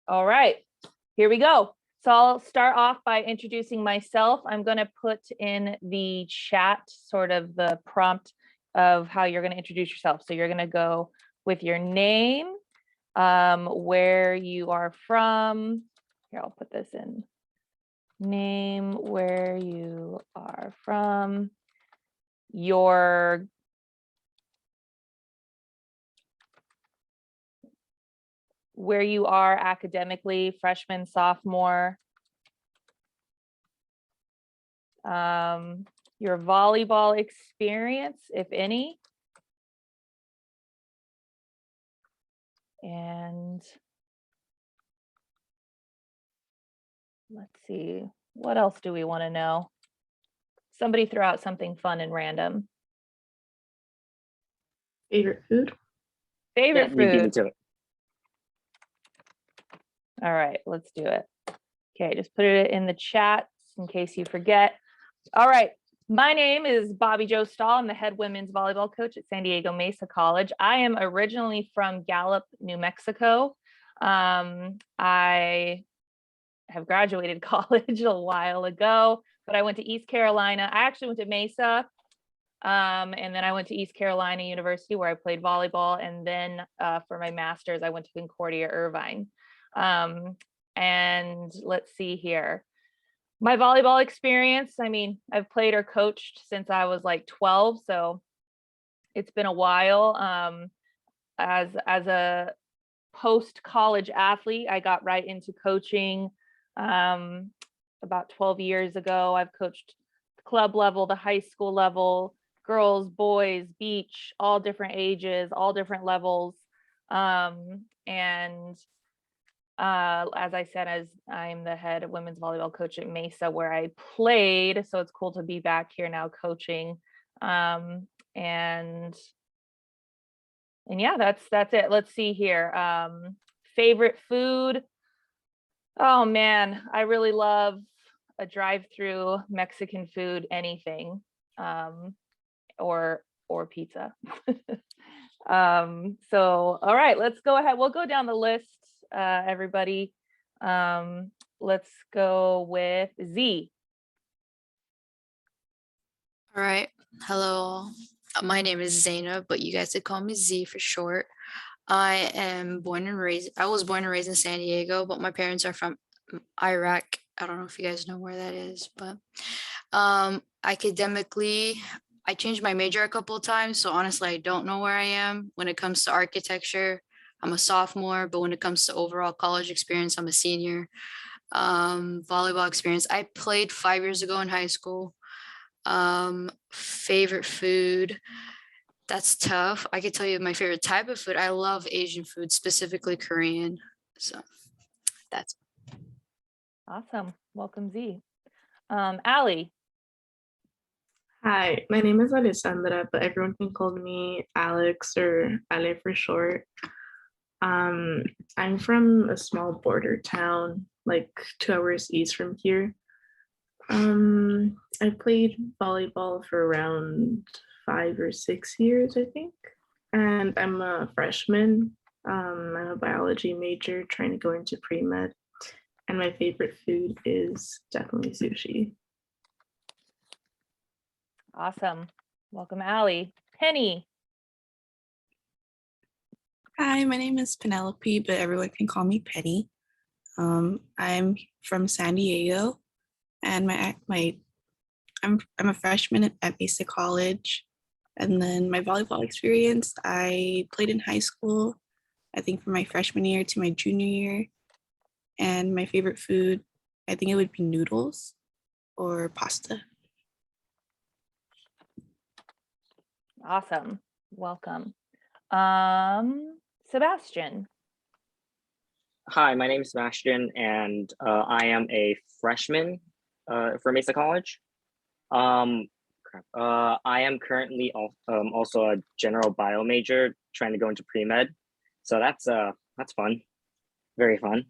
All right, here we go. So I'll start off by introducing myself. I'm going to put in the chat sort of the prompt of how you're going to introduce yourself. So you're going to go with your name, where you are from. Here, I'll put this in. Name, where you are from, where you are academically, freshman, sophomore, your volleyball experience, if any, and let's see, what else do we want to know? Somebody throw out something fun and random. Favorite food? Favorite You beat me food. to it. All right, let's do it. Okay, just put it in the chat in case you forget. All right, my name is Bobby Jo Stahl. I'm the head women's volleyball coach at San Diego Mesa College. I am originally from Gallup, New Mexico. I have graduated college a while ago, but I went to East Carolina. I actually went to Mesa, and then I went to East Carolina University where I played volleyball. And then for my master's, I went to Concordia Irvine. And let's see here. My volleyball experience, I mean, I've played or coached since I was like 12, so it's been a while. As a post-college athlete, I got right into coaching about 12 years ago. I've coached club level, the high school level, girls, boys, beach, all different ages, all different levels. As I said, as I'm the head women's volleyball coach at Mesa where I played, so it's cool to be back here now coaching. And yeah, that's it. Let's see here. Favorite food. Oh man, I really love a drive-through Mexican food, anything, or pizza. So all right, let's go ahead. We'll go down the list, everybody. Let's go with Z. All right. Hello. My name is Zainab, but you guys could call me Z for short. I was born and raised in San Diego, but my parents are from Iraq. I don't know if you guys know where that is, but academically, I changed my major a couple of times. So honestly, I don't know where I am when it comes to architecture. I'm a sophomore, but when it comes to overall college experience, I'm a senior. Volleyball experience, I played 5 years ago in high school. Favorite food, that's tough. I could tell you my favorite type of food. I love Asian food, specifically Korean. So that's Awesome. Welcome, Z. Allie. Hi, my name is Alessandra, but everyone can call me Alex or Ale for short. I'm from a small border town, like 2 hours east from here. I played volleyball for around 5 or 6 years, I think. And I'm a freshman. I'm a biology major trying to go into pre-med. And my favorite food is definitely sushi. Awesome. Welcome, Allie. Penny. Hi, my name is Penelope, but everyone can call me Penny. I'm from San Diego, and I'm a freshman at Mesa College. And then my volleyball experience, I played in high school, I think from my freshman year to my junior year. And my favorite food, I think it would be noodles or pasta. Awesome. Welcome. Sebastian. Hi, my name is Sebastian, and I am a freshman for Mesa College. I am currently also a general bio major, trying to go into pre-med. So that's fun, very fun.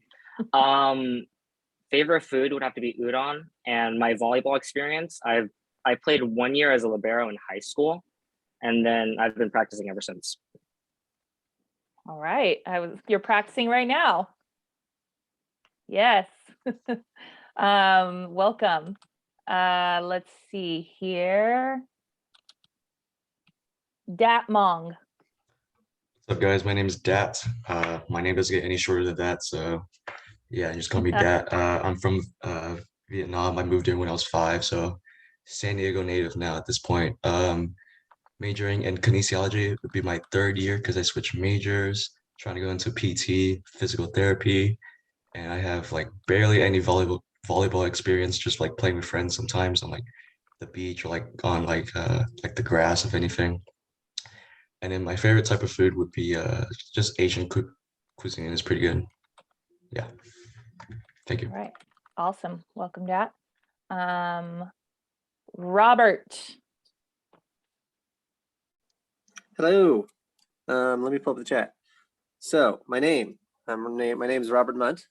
Favorite food would have to be udon, and my volleyball experience, I played 1 year as a libero in high school, and then I've been practicing ever since. All right. You're practicing right now. Yes. Welcome. Let's see here. Dat Mong. What's up, guys? My name is Dat. My name doesn't get any shorter than that, so yeah, just call me Dat. I'm from Vietnam. I moved here when I was 5, so San Diego native now at this point. Majoring in kinesiology would be my 3rd year because I switched majors, trying to go into PT, physical therapy, and I have like barely any volleyball experience, just like playing with friends sometimes on like the beach or like on like the grass, if anything. And then my favorite type of food would be just Asian cuisine. It's pretty good. Yeah. Thank you. All right. Awesome. Welcome, Dat. Robert. Hello. Let me pull up the chat. So my name is Robert Munt.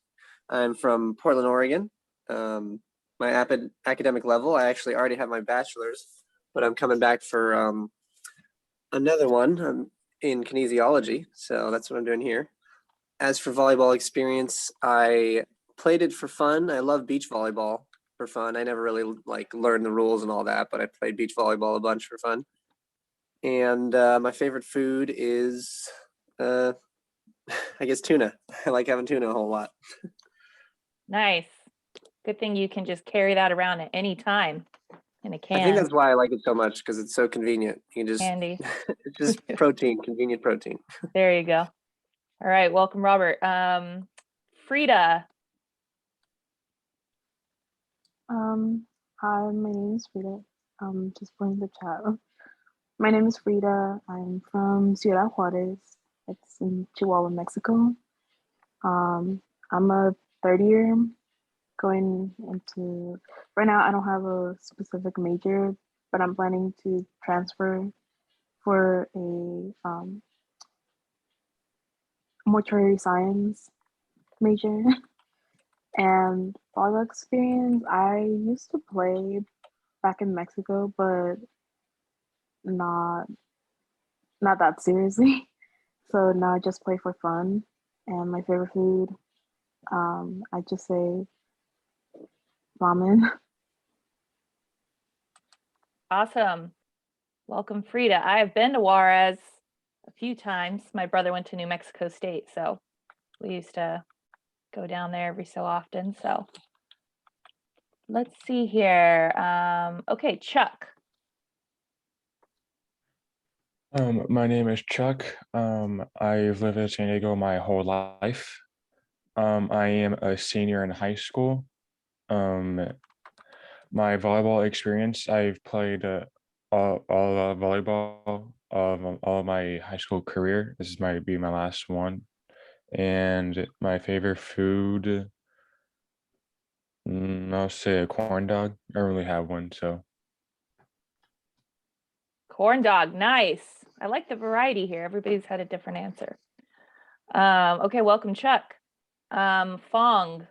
I'm from Portland, Oregon. My academic level, I actually already have my bachelor's, but I'm coming back for another one in kinesiology. So that's what I'm doing here. As for volleyball experience, I played it for fun. I love beach volleyball for fun. I never really like learned the rules and all that, but I played beach volleyball a bunch for fun. And my favorite food is, I guess, tuna. I like having tuna a whole lot. Nice. Good thing you can just carry that around at any time in a can. I think that's why I like it so much, because it's so convenient. You can just, handy. it's just protein, convenient protein. There you go. All right. Welcome, Robert. Frida. Hi, my name is Frida. Just playing the chat. My name is Frida. I'm from Ciudad Juarez. It's in Chihuahua, Mexico. I'm a 3rd year going into, right now I don't have a specific major, but I'm planning to transfer for a mortuary science major. And volleyball experience, I used to play back in Mexico, but not that seriously. So now I just play for fun. And my favorite food, I just say ramen. Awesome. Welcome, Frida. I have been to Juarez a few times. My brother went to New Mexico State, so we used to go down there every so often. So let's see here. Okay, Chuck. My name is Chuck. I've lived in San Diego my whole life. I am a senior in high school. My volleyball experience, I've played all volleyball of all of my high school career. This might be my last one. And my favorite food, I'll say a corn dog. I don't really have one, so. Corn dog, nice. I like the variety here. Everybody's had a different answer. Okay, welcome, Chuck. Fong.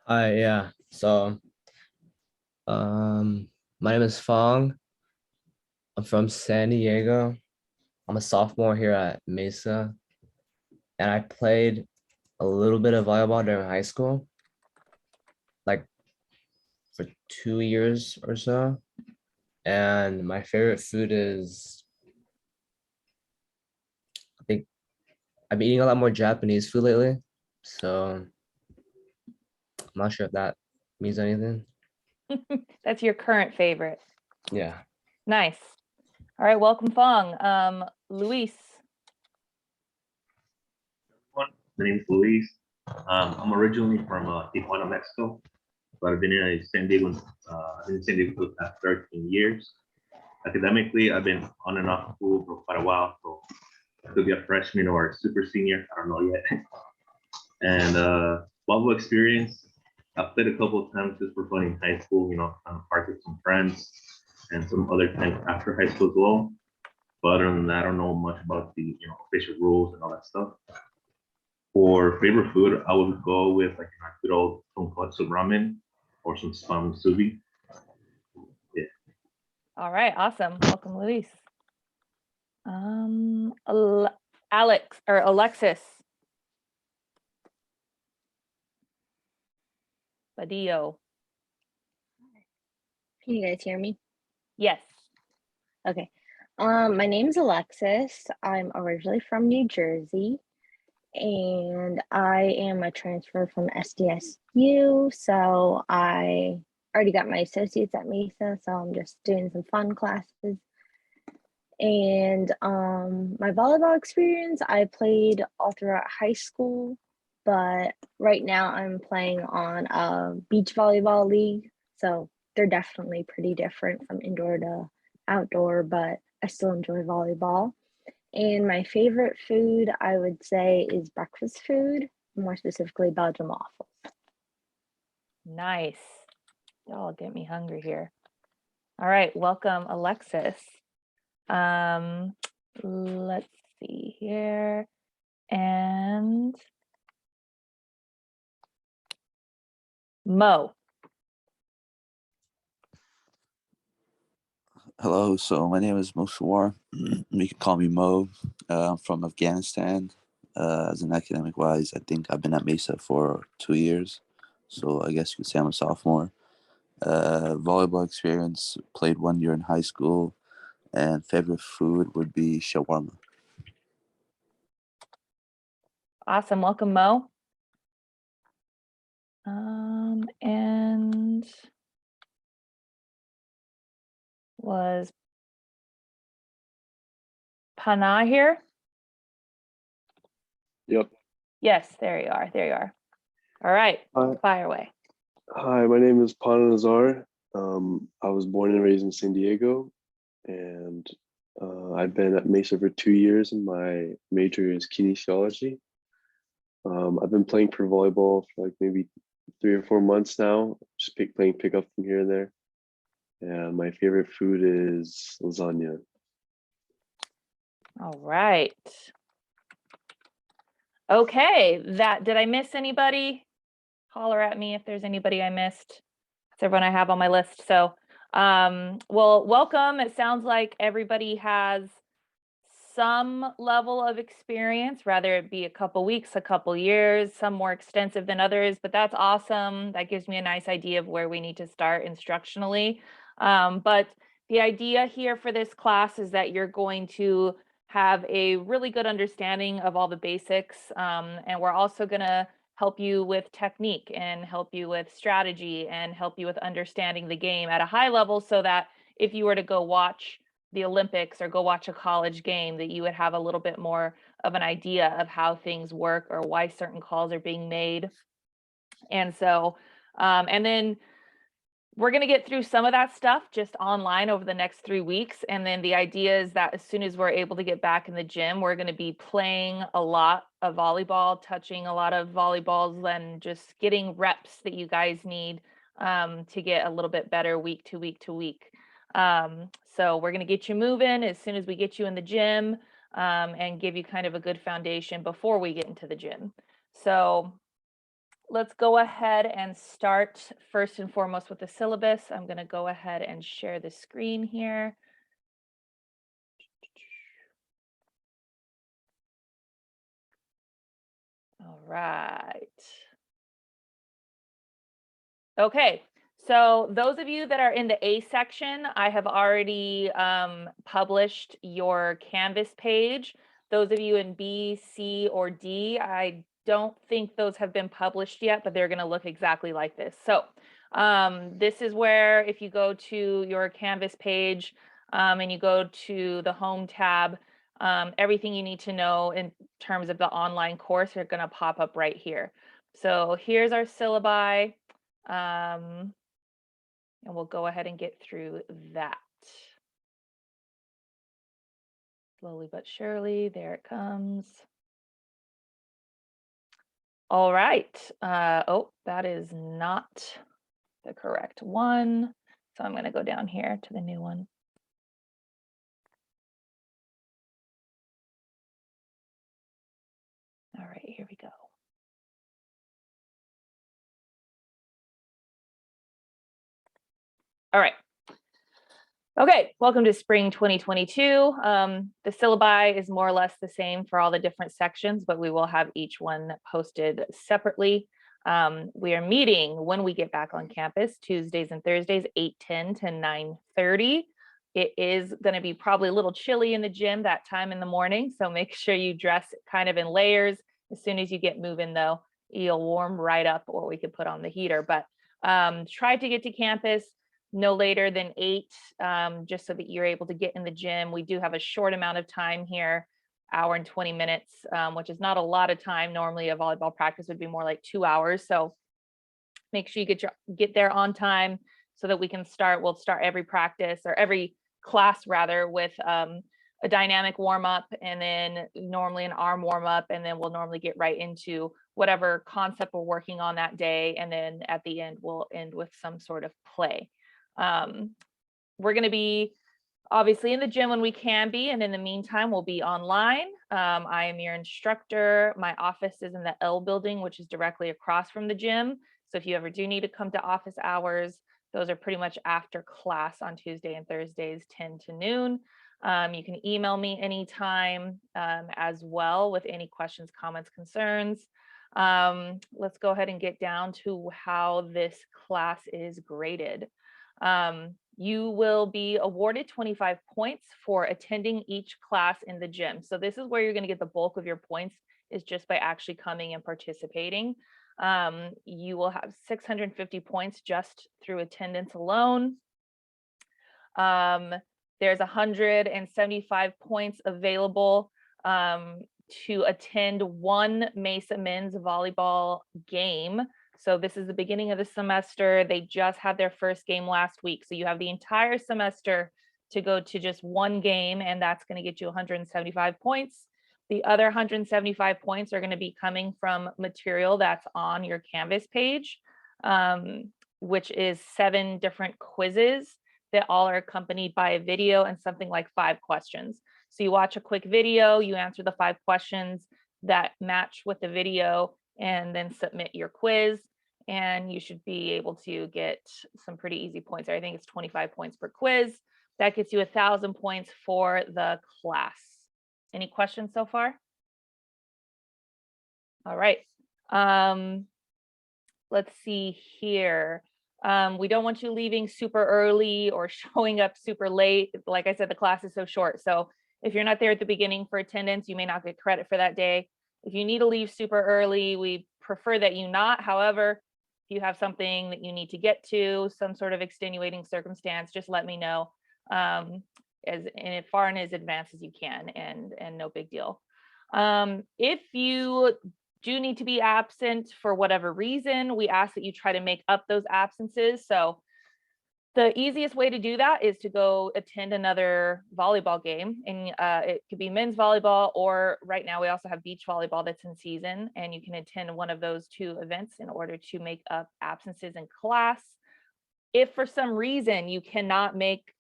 Hi, yeah. So, my name is Fong. I'm from San Diego. I'm a sophomore here at Mesa, and I played a little bit of volleyball during high school, like for 2 years or so. And my favorite food is, I think I've been eating a lot more Japanese food lately, so I'm not sure if that means anything. That's your current favorite. Yeah. Nice. All right, welcome, Fong. Luis. My name is Luis. I'm originally from Tijuana, Mexico, but I've been in San Diego. I've been in San Diego for the past 13 years. Academically, I've been on and off school for quite a while, so I could be a freshman or a super senior. I don't know yet. And volleyball experience, I've played a couple of times just for fun in high school. You know, on park with some friends, and some other times after high school as well. But other than that, I don't know much about the official rules and all that stuff. For favorite food, I would go with like good old tonkotsu ramen or some subi. Yeah. All right, awesome. Welcome, Luis. Alex or Alexis. Badillo. Can you guys hear me? Yes. Okay. My name's Alexis. I'm originally from New Jersey, and I am a transfer from SDSU. So I already got my associates at Mesa, so I'm just doing some fun classes. And my volleyball experience, I played all throughout high school, but right now I'm playing on a beach volleyball league. So they're definitely pretty different from indoor to outdoor, but I still enjoy volleyball. And my favorite food, I would say, is breakfast food, more specifically Belgian waffles. Nice. Y'all get me hungry here. All right, welcome, Alexis. Let's see here. And Mo. Hello, so my name is Mosawar. You can call me Mo. I'm from Afghanistan. As an academic wise, I think I've been at Mesa for 2 years. So I guess you could say I'm a sophomore. Volleyball experience, played 1 year in high school, and favorite food would be shawarma. Awesome. Welcome, Mo. And was Pana here? Yep. Yes, there you are. There you are. All right, Hi, fire away. hi, my name is Pana Nazar. I was born and raised in San Diego, and I've been at Mesa for 2 years, and my major is kinesiology. I've been playing for volleyball for like maybe 3 or 4 months now, just playing pickup from here and there. And my favorite food is lasagna. All right. Okay, did I miss anybody? Holler at me if there's anybody I missed. That's everyone I have on my list. So, well, welcome. It sounds like everybody has some level of experience, rather it be a couple weeks, a couple years, some more extensive than others, but that's awesome. That gives me a nice idea of where we need to start instructionally. But the idea here for this class is that you're going to have a really good understanding of all the basics. And we're also going to help you with technique and help you with strategy and help you with understanding the game at a high level, so that if you were to go watch the Olympics or go watch a college game, that you would have a little bit more of an idea of how things work or why certain calls are being made. And so, and then we're going to get through some of that stuff just online over the next 3 weeks. And then the idea is that as soon as we're able to get back in the gym, we're going to be playing a lot of volleyball, touching a lot of volleyballs, and just getting reps that you guys need to get a little bit better week to week to week. So we're going to get you moving as soon as we get you in the gym, and give you kind of a good foundation before we get into the gym. So let's go ahead and start first and foremost with the syllabus. I'm going to go ahead and share the screen here. All right. Okay, so those of you that are in the A section, I have already published your Canvas page. Those of you in B, C, or D, I don't think those have been published yet, but they're going to look exactly like this. So this is where, if you go to your Canvas page and you go to the Home tab, everything you need to know in terms of the online course are going to pop up right here. So here's our syllabi. And we'll go ahead and get through that. Slowly but surely, there it comes. All right. Oh, that is not the correct one. So I'm going to go down here to the new one. All right, here we go. All right. Okay, welcome to spring 2022. The syllabi is more or less the same for all the different sections, but we will have each one posted separately. We are meeting when we get back on campus, Tuesdays and Thursdays, 8:10 to 9:30. It is going to be probably a little chilly in the gym that time in the morning, so make sure you dress kind of in layers. As soon as you get moving though, you'll warm right up, or we could put on the heater. But try to get to campus no later than 8, just so that you're able to get in the gym. We do have a short amount of time here, hour and 20 minutes, which is not a lot of time. Normally a volleyball practice would be more like 2 hours. So make sure you get there on time so that we can start. We'll start every practice, or every class rather, with a dynamic warm up, and then normally an arm warm up, and then we'll normally get right into whatever concept we're working on that day. And then at the end, we'll end with some sort of play. We're going to be obviously in the gym when we can be, and in the meantime, we'll be online. I am your instructor. My office is in the L building, which is directly across from the gym. So if you ever do need to come to office hours, those are pretty much after class on Tuesday and Thursdays, 10 to noon. You can email me anytime as well with any questions, comments, concerns. Let's go ahead and get down to how this class is graded. You will be awarded 25 points for attending each class in the gym. So this is where you're going to get the bulk of your points, is just by actually coming and participating. You will have 650 points just through attendance alone. There's 175 points available to attend one Mesa men's volleyball game. So this is the beginning of the semester. They just had their first game last week. So you have the entire semester to go to just one game, and that's going to get you 175 points. The other 175 points are going to be coming from material that's on your Canvas page, which is 7 different quizzes that all are accompanied by a video and something like 5 questions. So you watch a quick video, you answer the 5 questions that match with the video, and then submit your quiz. And you should be able to get some pretty easy points. I think it's 25 points per quiz. That gets you 1,000 points for the class. Any questions so far? All right. Let's see here. We don't want you leaving super early or showing up super late. Like I said, the class is so short. So if you're not there at the beginning for attendance, you may not get credit for that day. If you need to leave super early, we prefer that you not. However, if you have something that you need to get to, some sort of extenuating circumstance, just let me know as far in as advance as you can, and no big deal. If you do need to be absent for whatever reason, we ask that you try to make up those absences. So the easiest way to do that is to go attend another volleyball game, and it could be men's volleyball, or right now we also have beach volleyball that's in season, and you can attend one of those 2 events in order to make up absences in class. If for some reason you cannot make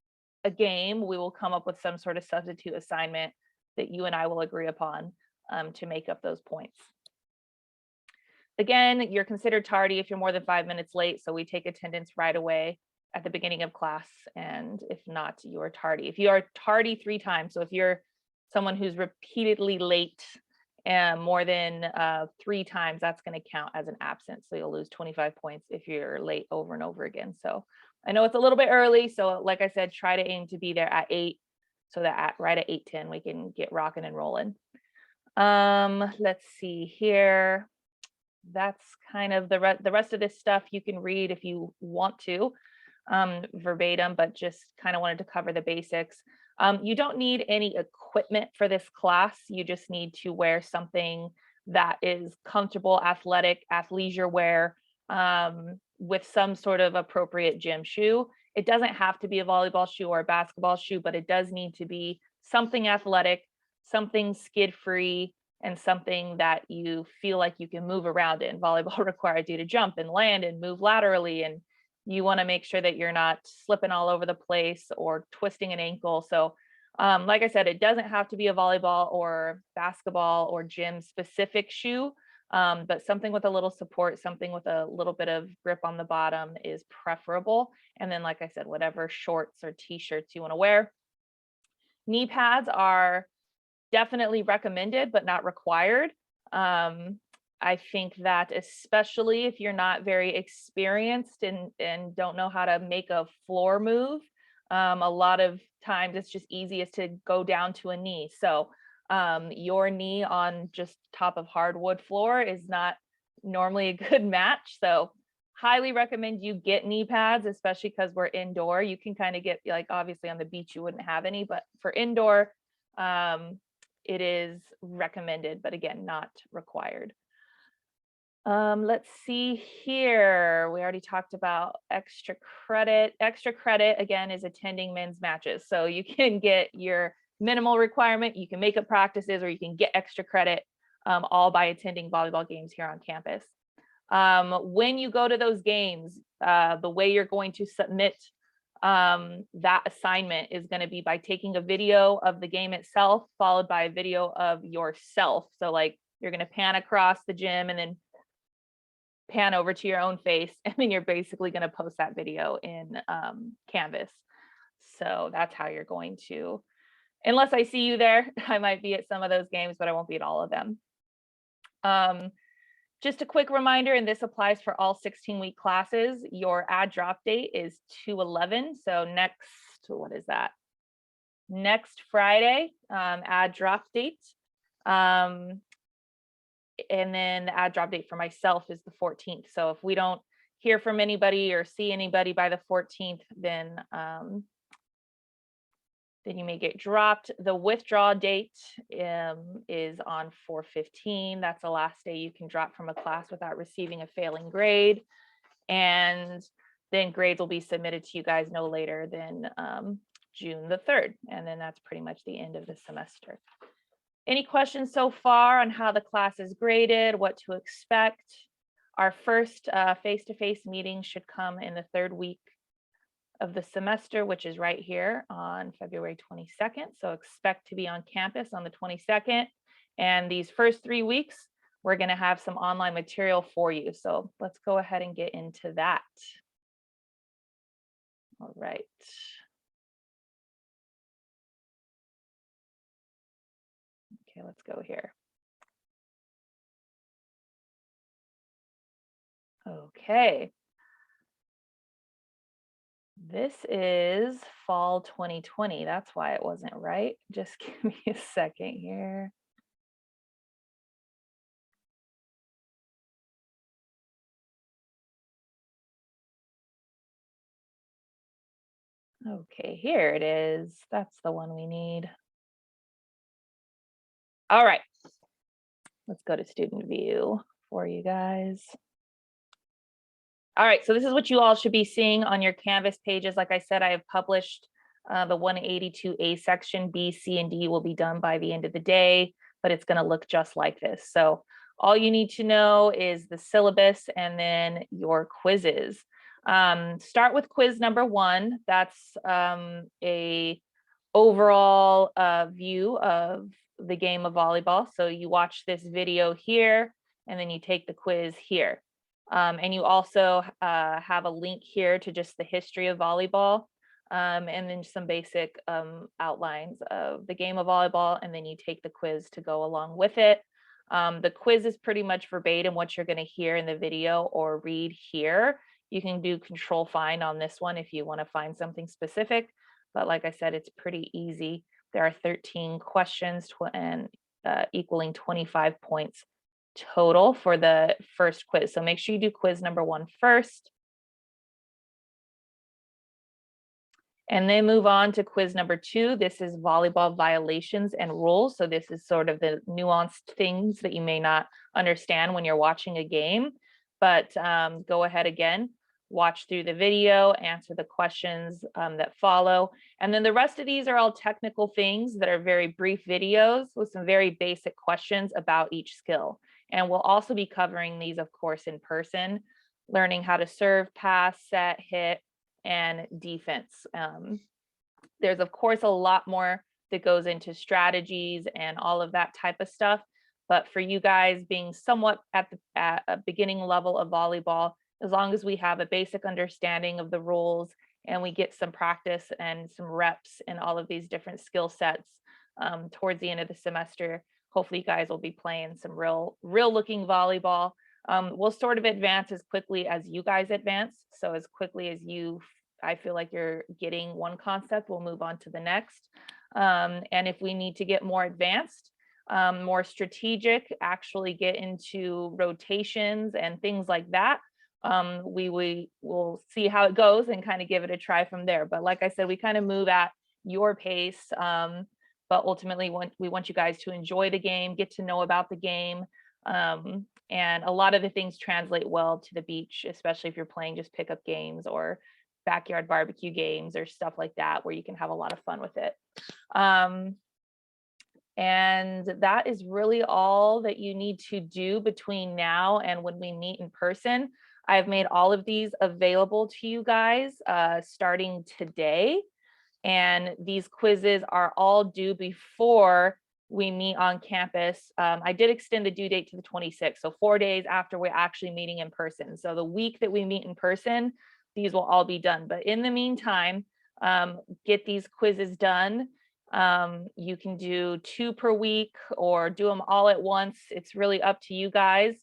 a game, we will come up with some sort of substitute assignment that you and I will agree upon to make up those points. Again, you're considered tardy if you're more than 5 minutes late, so we take attendance right away at the beginning of class, and if not, you are tardy. If you are tardy 3 times, so if you're someone who's repeatedly late more than 3 times, that's going to count as an absence. So you'll lose 25 points if you're late over and over again. So I know it's a little bit early, so like I said, try to aim to be there at 8, so that right at 8:10 we can get rocking and rolling. Let's see here. That's kind of the rest of this stuff you can read if you want to verbatim, but just kind of wanted to cover the basics. You don't need any equipment for this class. You just need to wear something that is comfortable, athletic, athleisure wear, with some sort of appropriate gym shoe. It doesn't have to be a volleyball shoe or a basketball shoe, but it does need to be something athletic, something skid-free, and something that you feel like you can move around in. Volleyball requires you to jump and land and move laterally, and you want to make sure that you're not slipping all over the place or twisting an ankle. So like I said, it doesn't have to be a volleyball or basketball or gym specific shoe, but something with a little support, something with a little bit of grip on the bottom is preferable. And then, like I said, whatever shorts or t-shirts you want to wear. Knee pads are definitely recommended, but not required. I think that especially if you're not very experienced and don't know how to make a floor move, a lot of times it's just easiest to go down to a knee. So your knee on just top of hardwood floor is not normally a good match. So highly recommend you get knee pads, especially because we're indoor. You can kind of get, like, obviously on the beach you wouldn't have any, but for indoor, it is recommended, but again, not required. Let's see here. We already talked about extra credit. Extra credit, again, is attending men's matches. So you can get your minimal requirement, you can make up practices, or you can get extra credit, all by attending volleyball games here on campus. When you go to those games, the way you're going to submit that assignment is going to be by taking a video of the game itself, followed by a video of yourself. So like you're going to pan across the gym and then pan over to your own face, and then you're basically going to post that video in Canvas. So that's how you're going to, unless I see you there, I might be at some of those games, but I won't be at all of them. Just a quick reminder, and this applies for all 16-week classes, your add drop date is 2/11. So next, what is that? Next Friday, add drop date. And then the add drop date for myself is the 14th. So if we don't hear from anybody or see anybody by the 14th, then you may get dropped. The withdrawal date is on 4/15. That's the last day you can drop from a class without receiving a failing grade. And then grades will be submitted to you guys no later than June the 3rd. And then that's pretty much the end of the semester. Any questions so far on how the class is graded, what to expect? Our first face-to-face meeting should come in the 3rd week of the semester, which is right here on February 22nd. So expect to be on campus on the 22nd. And these first 3 weeks, we're going to have some online material for you. So let's go ahead and get into that. All right. Okay, let's go here. Okay. This is fall 2020. That's why it wasn't right. Just give me a second here. Okay, here it is. That's the one we need. All right. Let's go to student view for you guys. All right, so this is what you all should be seeing on your Canvas pages. Like I said, I have published the 182A section. B, C, and D will be done by the end of the day, but it's going to look just like this. So all you need to know is the syllabus and then your quizzes. Start with quiz number 1. That's a overall view of the game of volleyball. So you watch this video here, and then you take the quiz here. And you also have a link here to just the history of volleyball, and then some basic outlines of the game of volleyball, and then you take the quiz to go along with it. The quiz is pretty much verbatim what you're going to hear in the video or read here. You can do control find on this one if you want to find something specific, but like I said, it's pretty easy. There are 13 questions and equaling 25 points total for the first quiz. So make sure you do quiz number 1 first. And then move on to quiz number 2. This is volleyball violations and rules. So this is sort of the nuanced things that you may not understand when you're watching a game, but go ahead again, watch through the video, answer the questions that follow. And then the rest of these are all technical things that are very brief videos with some very basic questions about each skill. And we'll also be covering these, of course, in person, learning how to serve, pass, set, hit, and defense. There's, of course, a lot more that goes into strategies and all of that type of stuff. But for you guys being somewhat at a beginning level of volleyball, as long as we have a basic understanding of the rules and we get some practice and some reps in all of these different skill sets, towards the end of the semester. Hopefully you guys will be playing some real looking volleyball. We'll sort of advance as quickly as you guys advance. So as quickly as I feel like you're getting one concept, we'll move on to the next. And if we need to get more advanced, more strategic, actually get into rotations and things like that, we will see how it goes and kind of give it a try from there. But like I said, we kind of move at your pace. But ultimately, we want you guys to enjoy the game, get to know about the game. And a lot of the things translate well to the beach, especially if you're playing just pickup games or backyard barbecue games or stuff like that, where you can have a lot of fun with it. And that is really all that you need to do between now and when we meet in person. I've made all of these available to you guys starting today. And these quizzes are all due before we meet on campus. I did extend the due date to the 26th, so 4 days after we're actually meeting in person. So the week that we meet in person, these will all be done. But in the meantime, get these quizzes done. You can do 2 per week or do them all at once. It's really up to you guys,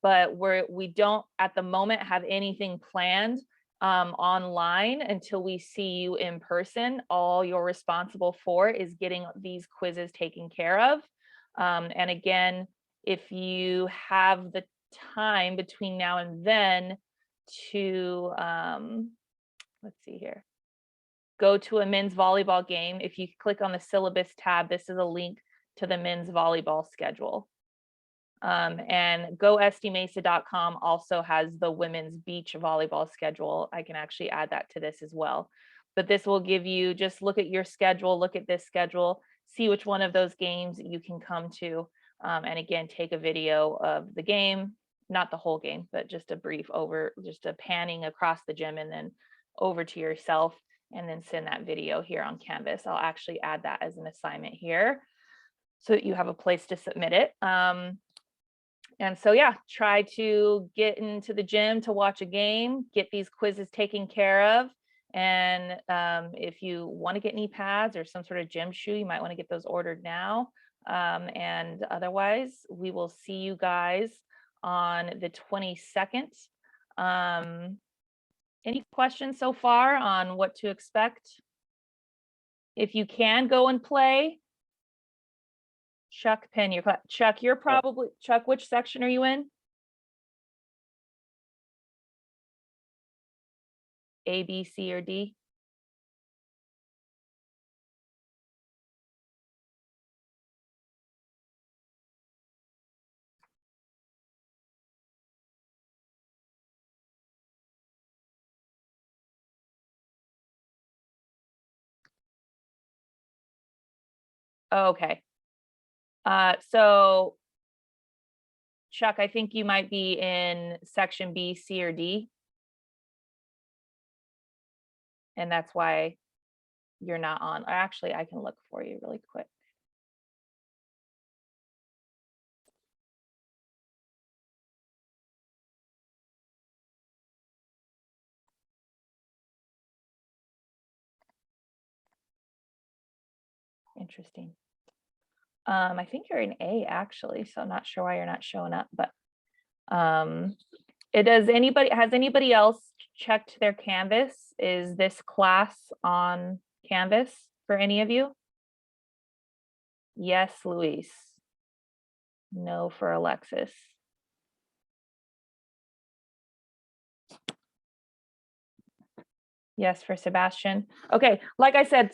but we don't at the moment have anything planned online until we see you in person. All you're responsible for is getting these quizzes taken care of. And again, if you have the time between now and then to, let's see here, go to a men's volleyball game. If you click on the syllabus tab, this is a link to the men's volleyball schedule. And GoSDMesa.com also has the women's beach volleyball schedule. I can actually add that to this as well. But this will give you, just look at your schedule, look at this schedule, see which one of those games you can come to. And again, take a video of the game, not the whole game, but just a brief just a panning across the gym and then over to yourself, and then send that video here on Canvas. I'll actually add that as an assignment here so that you have a place to submit it. And so, yeah, try to get into the gym to watch a game, get these quizzes taken care of. And if you want to get knee pads or some sort of gym shoe, you might want to get those ordered now. And otherwise, we will see you guys on the 22nd. Any questions so far on what to expect? If you can go and play, Chuck, Penn, Chuck, you're probably, Chuck, which section are you in? A, B, C, or D? Okay. So Chuck, I think you might be in section B, C, or D. And that's why you're not on. Actually, I can look for you really quick. Interesting. I think you're in A actually, so I'm not sure why you're not showing up, but has anybody else checked their Canvas? Is this class on Canvas for any of you? Yes, Luis. No for Alexis. Yes for Sebastian. Okay, like I said,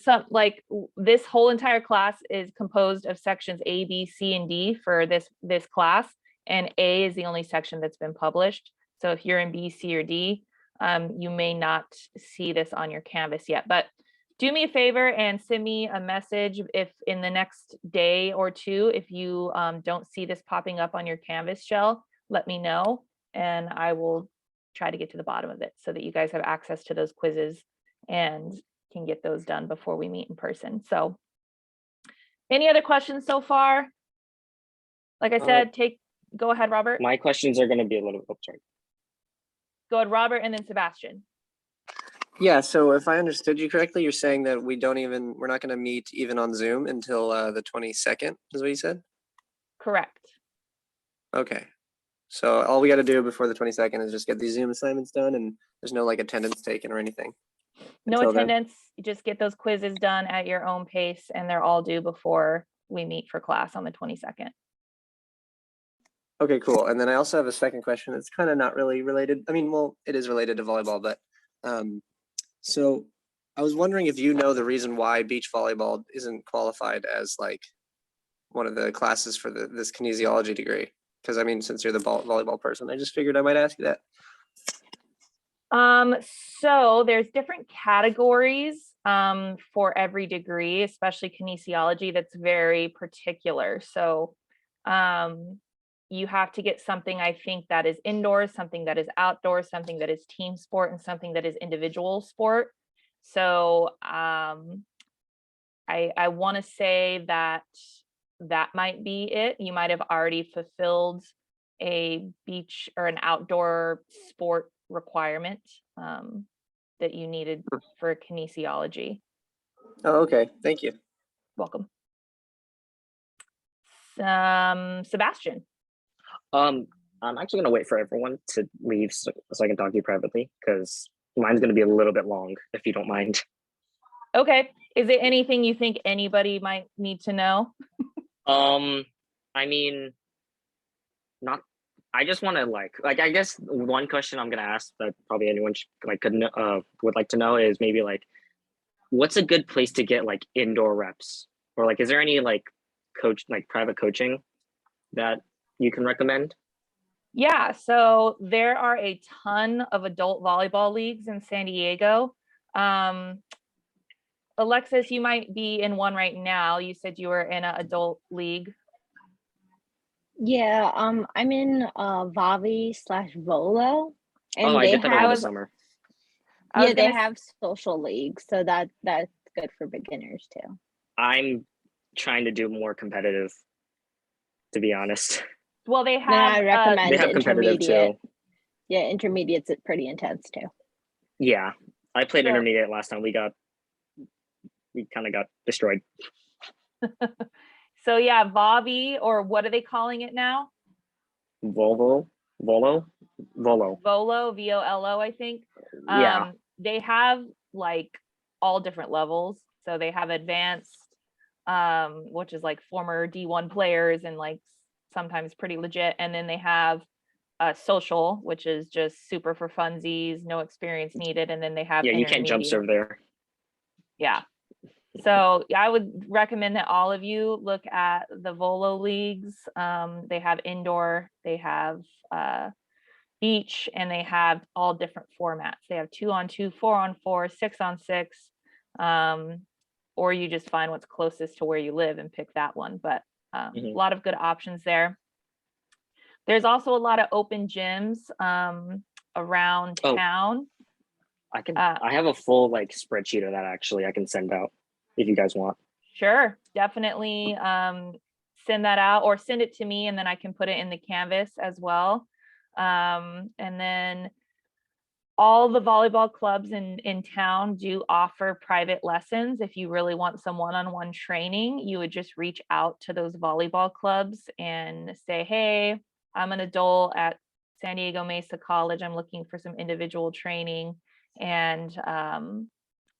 this whole entire class is composed of sections A, B, C, and D for this class, and A is the only section that's been published. So if you're in B, C, or D, you may not see this on your Canvas yet, but do me a favor and send me a message if in the next day or two, if you don't see this popping up on your Canvas shell, let me know, and I will try to get to the bottom of it so that you guys have access to those quizzes and can get those done before we meet in person. So any other questions so far? Like I said, go ahead, Robert. My questions are going to be a little, oh, sorry. Go ahead, Robert, and then Sebastian. Yeah, so if I understood you correctly, you're saying that we're not going to meet even on Zoom until the 22nd, is what you said? Correct. Okay. So all we got to do before the 22nd is just get these Zoom assignments done, and there's no like attendance taken or anything. No until then? attendance, you just get those quizzes done at your own pace, and they're all due before we meet for class on the 22nd. Okay, cool. And then I also have a second question. It's kind of not really related. I mean, well, it is related to volleyball, but so I was wondering if you know the reason why beach volleyball isn't qualified as like one of the classes for this kinesiology degree. Because I mean, since you're the volleyball person, I just figured I might ask you that. So there's different categories for every degree, especially kinesiology, that's very particular. So you have to get something, I think, that is indoors, something that is outdoors, something that is team sport, and something that is individual sport. So I want to say that might be it. You might have already fulfilled a beach or an outdoor sport requirement that you needed for kinesiology. Oh, okay. Thank you. Welcome. Sebastian. I'm actually gonna wait for everyone to leave so I can talk to you privately, because mine's gonna be a little bit long, if you don't mind. Okay. Is there anything you think anybody might need to know? I mean, not. I just want to like I guess one question I'm gonna ask that probably anyone would like to know is maybe like, what's a good place to get like indoor reps, or like, is there any like private coaching that you can recommend? Yeah, so there are a ton of adult volleyball leagues in San Diego. Alexis, you might be in one right now. You said you were in an adult league. Yeah, I'm in Vavi/Volo, and I they did that over the have summer. they have social leagues, so that's good for beginners too. I'm trying to do more competitive, to be honest. Well, they Then I have recommend they have competitive intermediate. too. Yeah, intermediate's pretty intense too. Yeah, I played Sure. intermediate last time. We kind of got destroyed. So yeah, Vavi, or what are they calling it now? Volo, Volo, VOLO, I think. Yeah. They have like all different levels. So they have advanced, which is like former D1 players and like sometimes pretty legit. And then they have social, which is just super for funsies, no experience needed. And then they have you can't jump serve there. Yeah. So I would recommend that all of you look at the Volo leagues. They have indoor, they have beach, and they have all different formats. They have 2-on-2, 4-on-4, 6-on-6, or you just find what's closest to where you live and pick that one. But a lot of good options there. There's also a lot of open gyms around town. I have a full like spreadsheet of that, actually. I can send out if you guys want. Sure, definitely send that out, or send it to me, and then I can put it in the Canvas as well. And then all the volleyball clubs in town do offer private lessons. If you really want some one-on-one training, you would just reach out to those volleyball clubs and say, hey, I'm an adult at San Diego Mesa College. I'm looking for some individual training.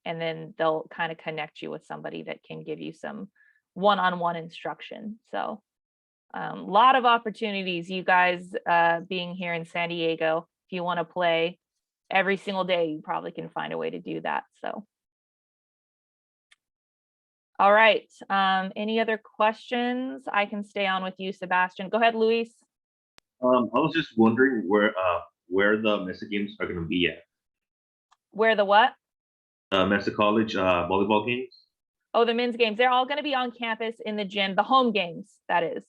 And then they'll kind of connect you with somebody that can give you some one-on-one instruction. So a lot of opportunities, you guys being here in San Diego. If you want to play every single day, you probably can find a way to do that. So, all right. Any other questions? I can stay on with you, Sebastian. Go ahead, Luis. I was just wondering where the Mesa games are going to be at. Where the what? Mesa College volleyball games. Oh, the men's games. They're all going to be on campus in the gym, the home games, that is.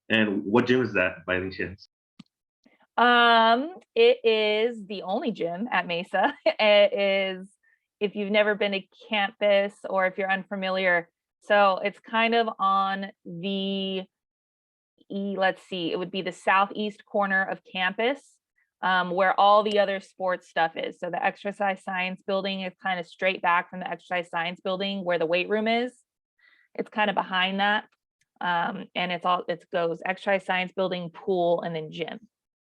And what gym is that, by any chance? It is the only gym at Mesa. It is, if you've never been to campus or if you're unfamiliar. So it's kind of on the, let's see, it would be the southeast corner of campus. where all the other sports stuff is. So the exercise science building is kind of straight back from the exercise science building where the weight room is. It's kind of behind that. And it goes exercise science building, pool, and then gym.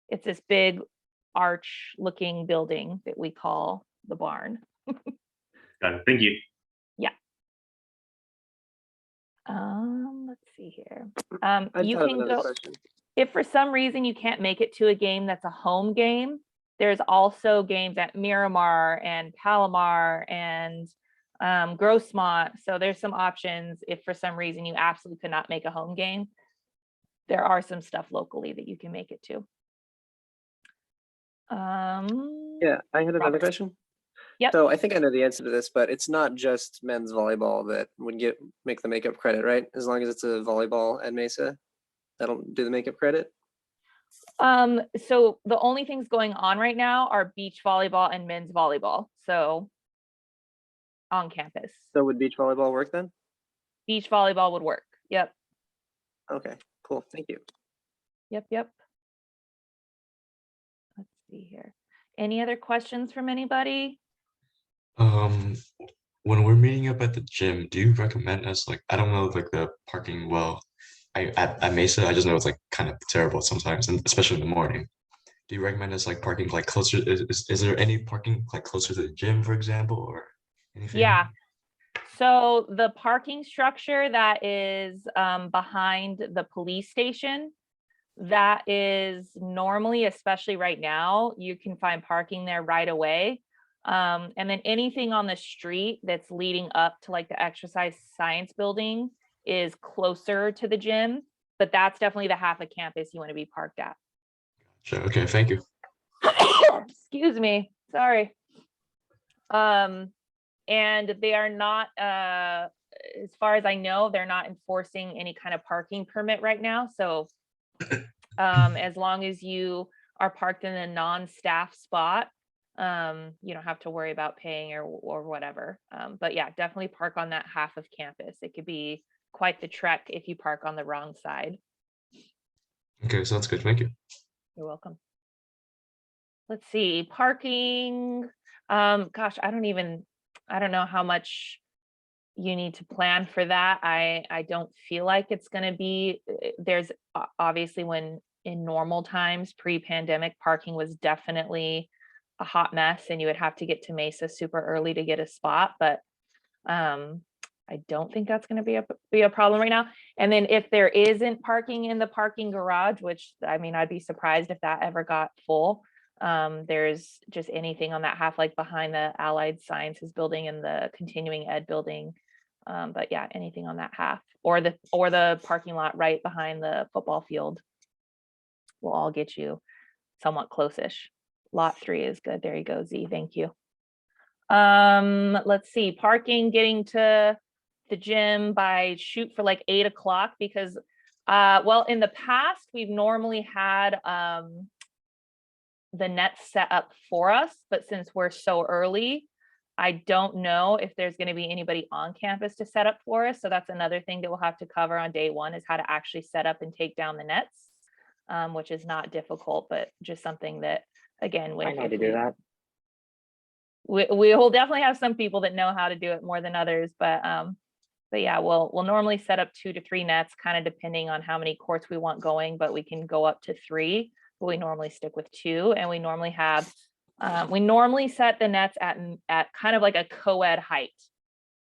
It's this big arch looking building that we call the barn. Got it. Thank you. Yeah. Let's see here. I You have can another go, question. if for some reason you can't make it to a game that's a home game, there's also games at Miramar and Palomar and Grossmont. So there's some options if for some reason you absolutely could not make a home game. There are some stuff locally that you can make it to. Yeah, I had another Robert. question. Yep. So I think I know the answer to this, but it's not just men's volleyball that would make the makeup credit, right? As long as it's a volleyball at Mesa, that'll do the makeup credit. So the only things going on right now are beach volleyball and men's volleyball. So on campus. So would beach volleyball work then? Beach volleyball would work. Yep. Okay, cool. Thank you. Yep. Let's see here. Any other questions from anybody? When we're meeting up at the gym, do you recommend us, like, I don't know, like the parking well, at Mesa, I just know it's like kind of terrible sometimes, and especially in the morning. Do you recommend us like parking like closer? Is there any parking like closer to the gym, for example, or anything? Yeah. So the parking structure that is behind the police station, that is normally, especially right now, you can find parking there right away. And then anything on the street that's leading up to like the exercise science building is closer to the gym, but that's definitely the half of campus you want to be parked at. Sure. Okay. Thank you. Excuse me. Sorry. And they are not, as far as I know, they're not enforcing any kind of parking permit right now. So as long as you are parked in a non-staff spot, you don't have to worry about paying or whatever. But yeah, definitely park on that half of campus. It could be quite the trek if you park on the wrong side. Okay, sounds good. Thank you. You're welcome. Let's see, parking. Gosh, I don't know how much you need to plan for that. I don't feel like it's going to be, there's obviously when in normal times, pre-pandemic, parking was definitely a hot mess and you would have to get to Mesa super early to get a spot, but I don't think that's going to be a problem right now. And then if there isn't parking in the parking garage, which I mean, I'd be surprised if that ever got full. There's just anything on that half, like behind the Allied Sciences building and the continuing ed building. But yeah, anything on that half or the parking lot right behind the football field will all get you somewhat close-ish. Lot 3 is good. There you go, Z. Thank you. Let's see, parking, getting to the gym by shoot for like 8 o'clock because well, in the past we've normally had the nets set up for us, but since we're so early, I don't know if there's going to be anybody on campus to set up for us. So that's another thing that we'll have to cover on day 1 is how to actually set up and take down the nets, which is not difficult, but just something that, again, I know how to do that. We will definitely have some people that know how to do it more than others, but yeah, we'll normally set up 2 to 3 nets, kind of depending on how many courts we want going, but we can go up to 3, but we normally stick with 2, and we normally have we normally set the nets at kind of like a co-ed height.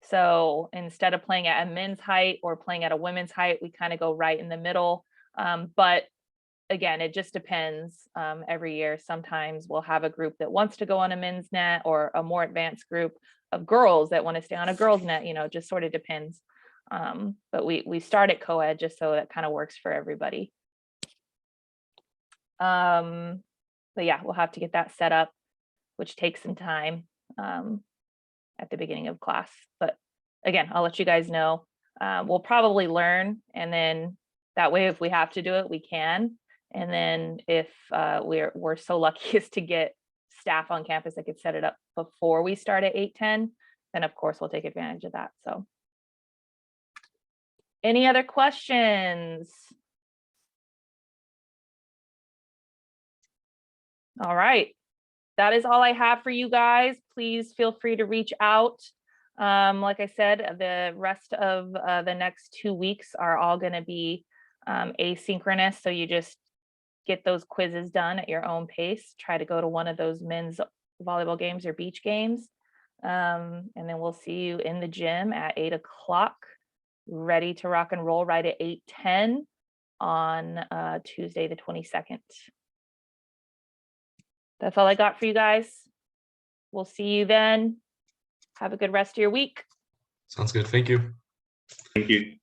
So instead of playing at a men's height or playing at a women's height, we kind of go right in the middle. But again, it just depends. Every year, sometimes we'll have a group that wants to go on a men's net or a more advanced group of girls that want to stay on a girls net, just sort of depends. But we start at co-ed just so that kind of works for everybody. But yeah, we'll have to get that set up, which takes some time at the beginning of class. But again, I'll let you guys know. We'll probably learn, and then that way, if we have to do it, we can. And then if we're so lucky as to get staff on campus that could set it up before we start at 8:10, then of course we'll take advantage of that. So any other questions? All right. That is all I have for you guys. Please feel free to reach out. Like I said, the rest of the next 2 weeks are all going to be asynchronous. So you just get those quizzes done at your own pace. Try to go to one of those men's volleyball games or beach games. And then we'll see you in the gym at 8 o'clock, ready to rock and roll right at 8:10 on Tuesday, the 22nd. That's all I got for you guys. We'll see you then. Have a good rest of your week. Sounds good. Thank you. Thank you.